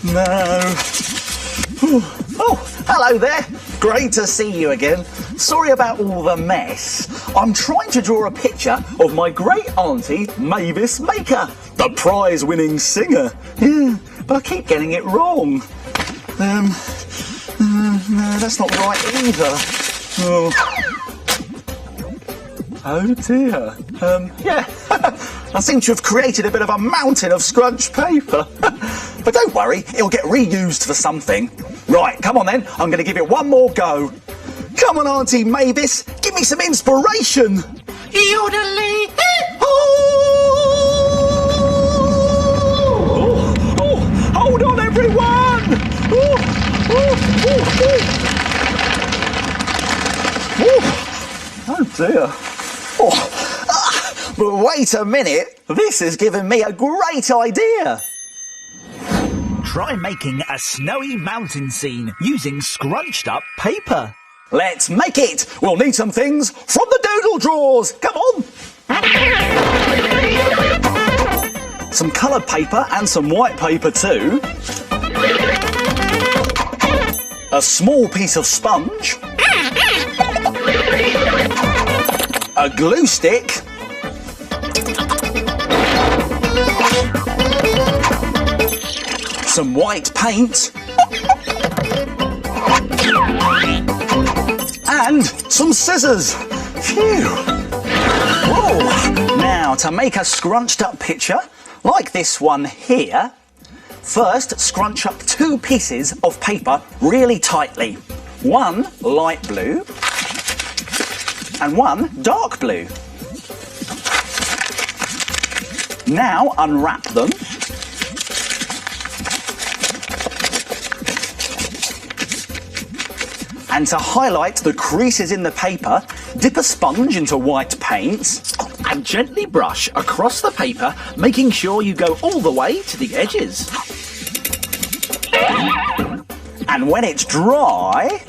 No. Oh, hello there. Great to see you again. Sorry about all the mess. I'm trying to draw a picture of my great auntie Mavis Maker, the prize-winning singer. Yeah, but I keep getting it wrong. No, that's not right either. Oh dear. Yeah, I seem to have created a bit of a mountain of scrunch paper. But don't worry, it'll get reused for something. Right, come on then, I'm going to give it one more go. Come on, Auntie Mavis, give me some inspiration. Yodeling. Oh, hold on, everyone. Oh dear. But wait a minute, this has given me a great idea. Try making a snowy mountain scene using scrunched up paper. Let's make it. We'll need some things from the doodle drawers. Come on. Some coloured paper and some white paper too. A small piece of sponge. A glue stick. Some white paint. And some scissors. Phew. Whoa. Now, to make a scrunched up picture, like this one here, first scrunch up two pieces of paper really tightly. One light blue and one dark blue. Now unwrap them. And to highlight the creases in the paper, dip a sponge into white paint And gently brush across the paper, making sure you go all the way to the edges. And when it's dry,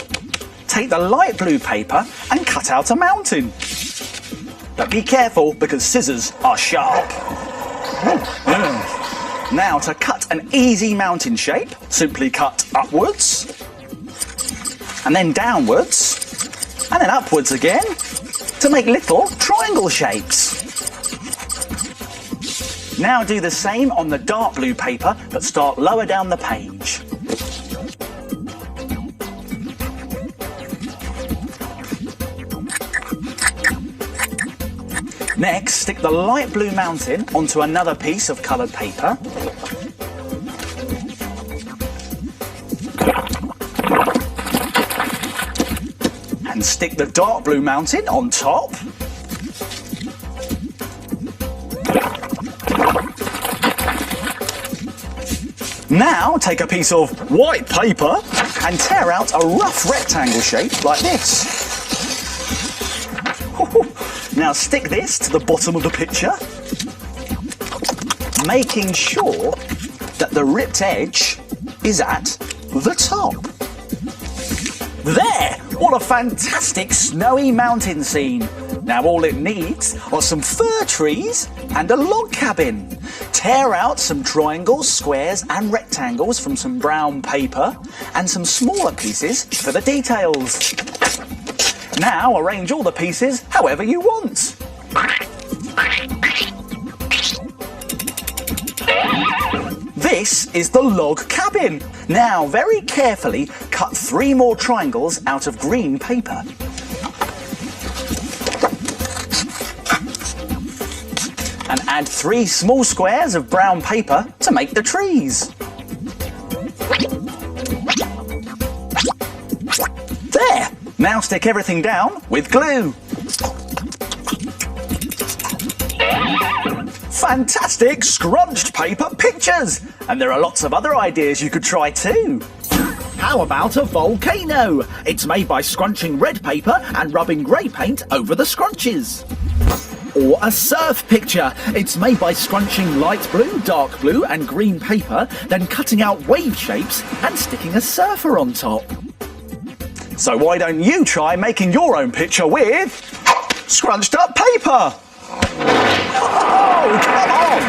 take the light blue paper and cut out a mountain. But be careful because scissors are sharp. Now to cut an easy mountain shape, simply cut upwards, and then downwards, and then upwards again, to make little triangle shapes. Now do the same on the dark blue paper, but start lower down the page. Next, stick the light blue mountain onto another piece of coloured paper. And stick the dark blue mountain on top. Now take a piece of white paper and tear out a rough rectangle shape like this. Now stick this to the bottom of the picture, making sure that the ripped edge is at the top. There! What a fantastic snowy mountain scene! Now all it needs are some fir trees and a log cabin. Tear out some triangles, squares and rectangles from some brown paper and some smaller pieces for the details. Now arrange all the pieces however you want. This is the log cabin. Now very carefully cut 3 more triangles out of green paper. And add 3 small squares of brown paper to make the trees. Now stick everything down with glue. Fantastic scrunched paper pictures! And there are lots of other ideas you could try too. How about a volcano? It's made by scrunching red paper and rubbing grey paint over the scrunches. Or a surf picture. It's made by scrunching light blue, dark blue and green paper, then cutting out wave shapes and sticking a surfer on top. So why don't you try making your own picture with scrunched up paper? Oh, come on!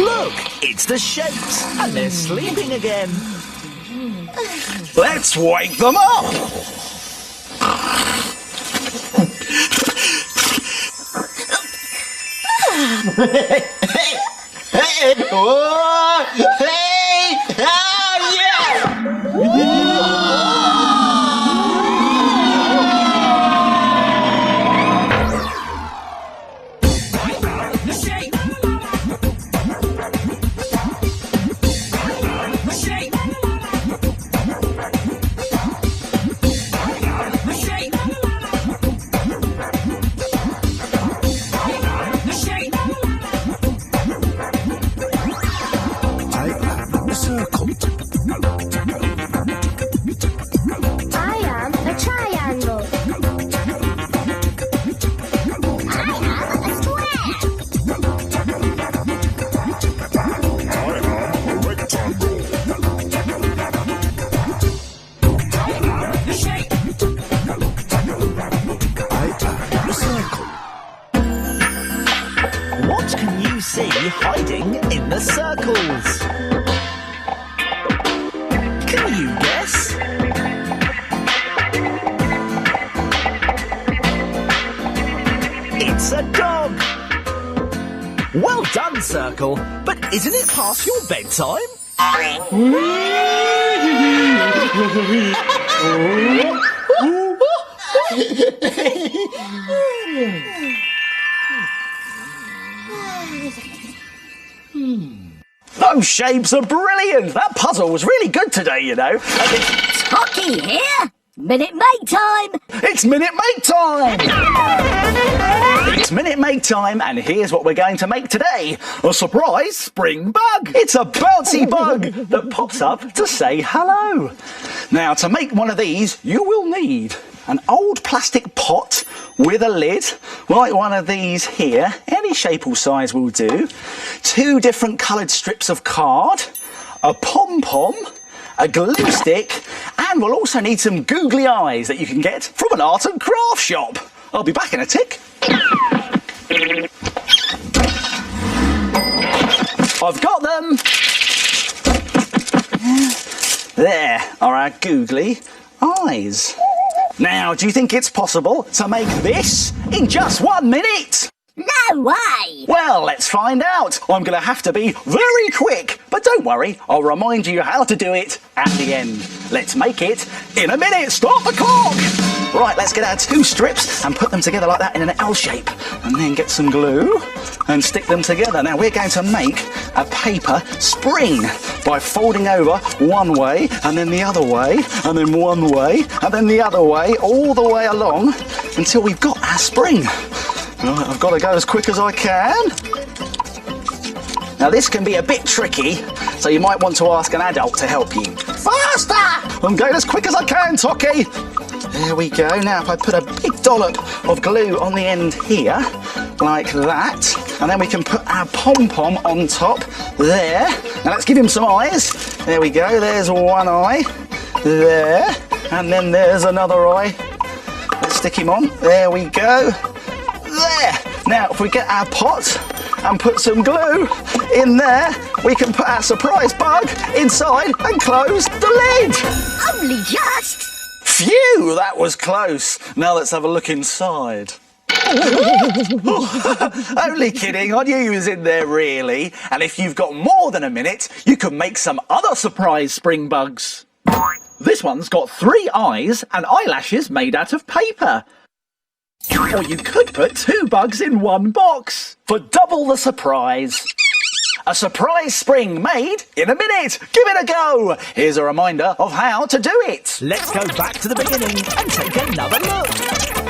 Look, it's the shapes and they're sleeping again. Let's wake them up! What can you see hiding in the circles? Can you guess? It's a dog! Well done, Circle, but isn't it past your bedtime? Those shapes are brilliant! That puzzle was really good today, you know. Hockey here! Minute Maid time! It's Minute Maid time! It's Minute Maid time, and here's what we're going to make today. A surprise spring bug! It's a bouncy bug that pops up to say hello. Now, to make one of these, you will need an old plastic pot with a lid, like one of these here. Any shape or size will do. 2 different coloured strips of card, a pom-pom, a glue stick, and we'll also need some googly eyes that you can get from an art and craft shop. I'll be back in a tick. I've got them. There are our googly eyes. Now, do you think it's possible to make this in just 1 minute? No way! Well, let's find out. I'm going to have to be very quick, but don't worry, I'll remind you how to do it at the end. Let's make it in a minute. Start the clock! Right, let's get our 2 strips and put them together like that in an L shape, and then get some glue and stick them together. Now, we're going to make a paper spring by folding over one way, and then the other way, and then one way, and then the other way, all the way along until we've got our spring. Right, I've got to go as quick as I can. Now this can be a bit tricky, so you might want to ask an adult to help you. Faster! I'm going as quick as I can, Tocky. There we go. Now if I put a big dollop of glue on the end here, like that, and then we can put our pom-pom on top there. Now let's give him some eyes. There we go. There's one eye. There. And then there's another eye. Let's stick him on. There we go. There! Now, if we get our pot and put some glue in there, we can put our surprise bug inside and close the lid! Only just! Phew, that was close. Now let's have a look inside. Only kidding, I knew you was in there really. And if you've got more than a minute, you can make some other surprise spring bugs. This one's got 3 eyes and eyelashes made out of paper. Or you could put 2 bugs in one box for double the surprise. A surprise spring made in a minute. Give it a go. Here's a reminder of how to do it. Let's go back to the beginning and take another look.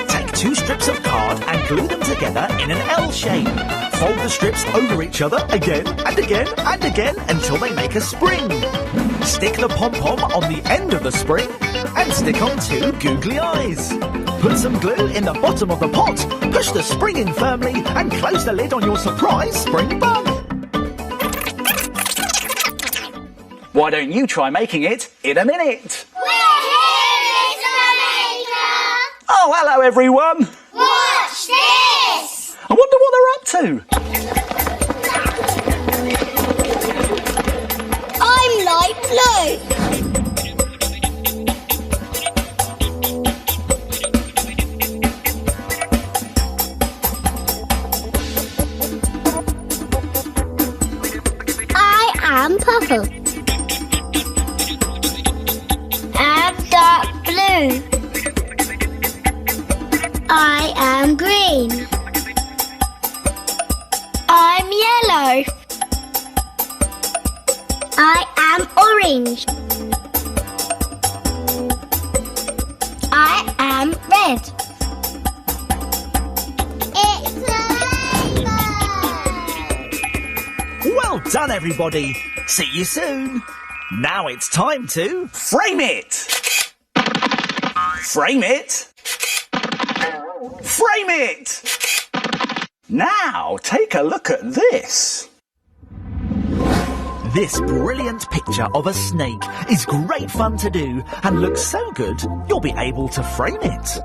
Take 2 strips of card and glue them together in an L shape. Fold the strips over each other again and again and again until they make a spring. Stick the pom-pom on the end of the spring and stick on 2 googly eyes. Put some glue in the bottom of the pot, push the spring in firmly and close the lid on your surprise spring bug. Why don't you try making it in a minute? We're here, Mr. Maker! Oh, hello everyone. Watch this! I wonder what they're up to. I'm light blue. I am purple. I'm dark blue. I am green. I'm yellow. I am orange. I am red. It's a rainbow! Well done, everybody. See you soon. Now it's time to... Frame it. Frame it. Frame it. Now take a look at this. This brilliant picture of a snake is great fun to do and looks so good you'll be able to frame it.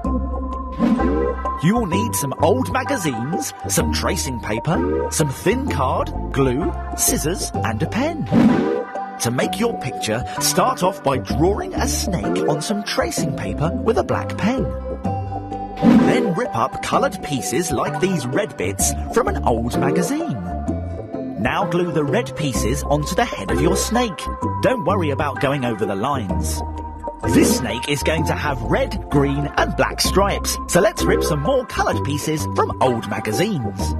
You'll need some old magazines, some tracing paper, some thin card, glue, scissors and a pen. To make your picture, start off by drawing a snake on some tracing paper with a black pen. Then rip up coloured pieces like these red bits from an old magazine. Now glue the red pieces onto the head of your snake. Don't worry about going over the lines. This snake is going to have red, green and black stripes, so let's rip some more coloured pieces from old magazines.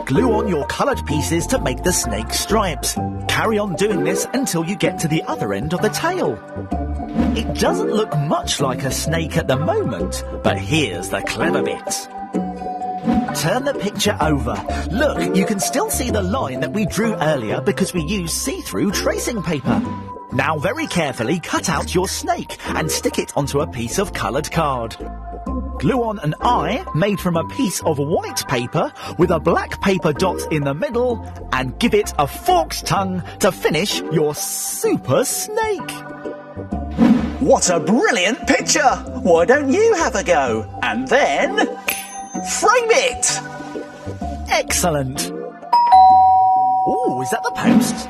Glue on your coloured pieces to make the snake stripes. Carry on doing this until you get to the other end of the tail. It doesn't look much like a snake at the moment, but here's the clever bit. Turn the picture over. Look, you can still see the line that we drew earlier because we used see-through tracing paper. Now very carefully cut out your snake and stick it onto a piece of coloured card. Glue on an eye made from a piece of white paper with a black paper dot in the middle and give it a forked tongue to finish your super snake. What a brilliant picture! Why don't you have a go? And then... frame it! Excellent! Ooh, is that the post?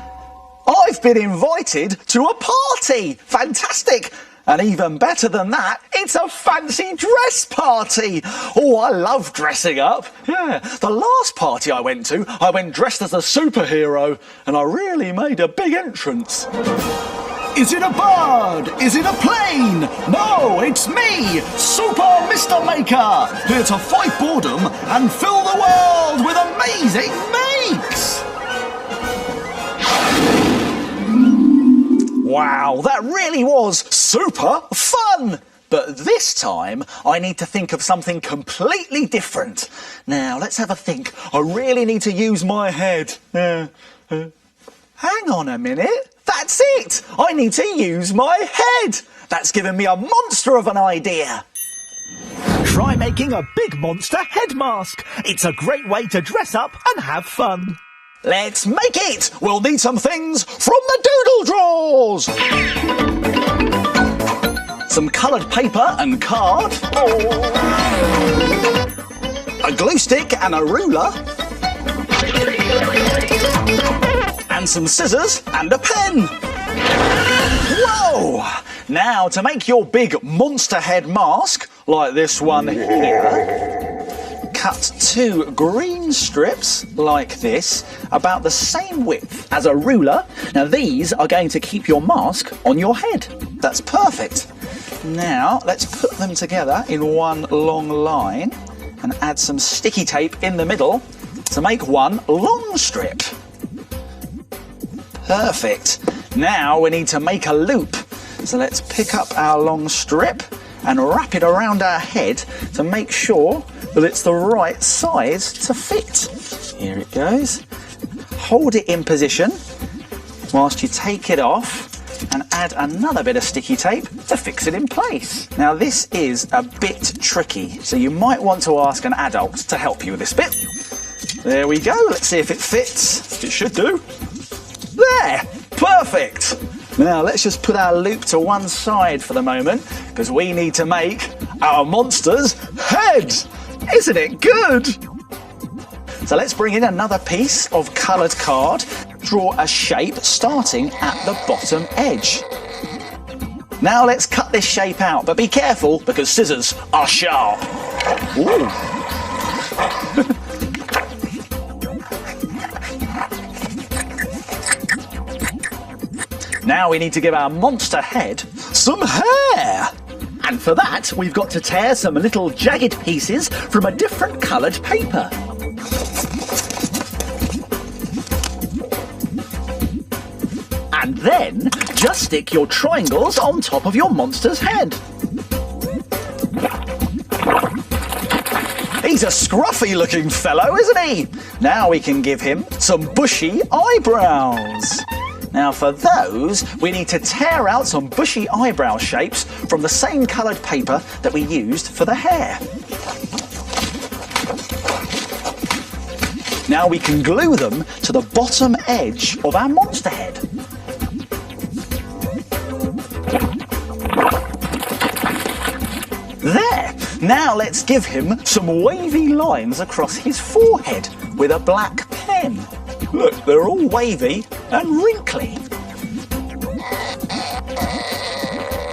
I've been invited to a party! Fantastic! And even better than that, it's a fancy dress party! Oh, I love dressing up. Yeah, the last party I went to, I went dressed as a superhero, and I really made a big entrance. Is it a bird? Is it a plane? No, it's me, Super Mr. Maker, here to fight boredom and fill the world with amazing makes! Wow, that really was super fun! But this time, I need to think of something completely different. Now, let's have a think. I really need to use my head. Hang on a minute. That's it! I need to use my head! That's given me a monster of an idea! Try making a big monster head mask. It's a great way to dress up and have fun. Let's make it! We'll need some things from the doodle drawers! Some coloured paper and card. A glue stick and a ruler. And some scissors and a pen. Whoa! Now to make your big monster head mask, like this one here, cut 2 green strips like this, about the same width as a ruler. Now these are going to keep your mask on your head. That's perfect. Now let's put them together in one long line and add some sticky tape in the middle to make one long strip. Perfect. Now we need to make a loop. So let's pick up our long strip and wrap it around our head to make sure that it's the right size to fit. Here it goes. Hold it in position whilst you take it off and add another bit of sticky tape to fix it in place. Now this is a bit tricky, so you might want to ask an adult to help you with this bit. There we go, let's see if it fits. It should do. There, perfect. Now let's just put our loop to one side for the moment because we need to make our monster's head. Isn't it good? So let's bring in another piece of coloured card. Draw a shape starting at the bottom edge. Now let's cut this shape out, but be careful because scissors are sharp. Ooh. Now we need to give our monster head some hair. And for that, we've got to tear some little jagged pieces from a different coloured paper. And then, just stick your triangles on top of your monster's head. He's a scruffy looking fellow, isn't he? Now we can give him some bushy eyebrows. Now for those, we need to tear out some bushy eyebrow shapes from the same coloured paper that we used for the hair. Now we can glue them to the bottom edge of our monster head. There! Now let's give him some wavy lines across his forehead with a black pen. Look, they're all wavy and wrinkly.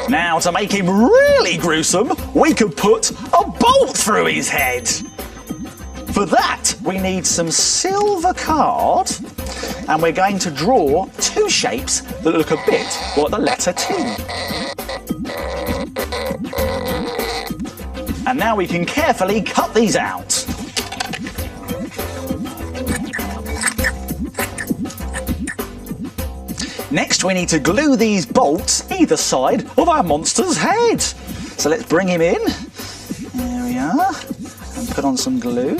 Now to make him really gruesome, we could put a bolt through his head. For that, we need some silver card and we're going to draw two shapes that look a bit like the letter T. And now we can carefully cut these out. Next we need to glue these bolts either side of our monster's head. So let's bring him in. There we are. And put on some glue.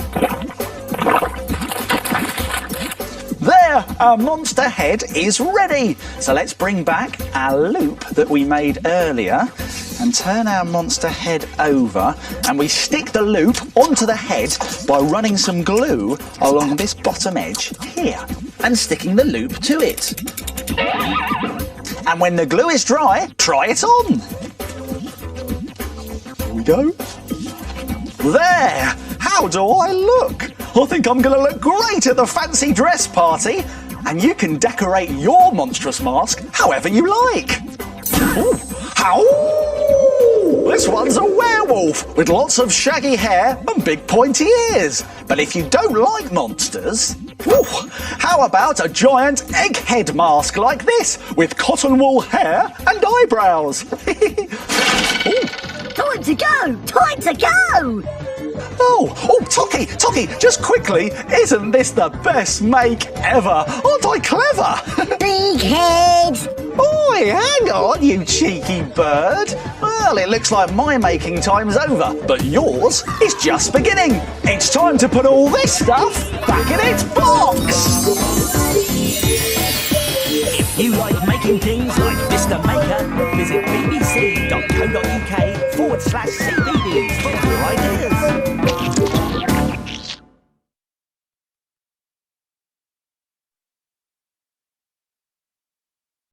There, our monster head is ready. So let's bring back our loop that we made earlier and turn our monster head over, and we stick the loop onto the head by running some glue along this bottom edge here and sticking the loop to it. And when the glue is dry, try it on. Here we go. There! How do I look? I think I'm going to look great at the fancy dress party. And you can decorate your monstrous mask however you like. Ooh. Ow! This one's a werewolf with lots of shaggy hair and big pointy ears. But if you don't like monsters, how about a giant egghead mask like this with cotton wool hair and eyebrows? Time to go! Time to go! Toki, just quickly, isn't this the best make ever? Aren't I clever? Big head! Oi, hang on, you cheeky bird. Well, it looks like my making time's over, but yours is just beginning. It's time to put all this stuff back in its box. If you like making things like Mr. Maker, visit bbc.co.uk/CBeebies for more ideas.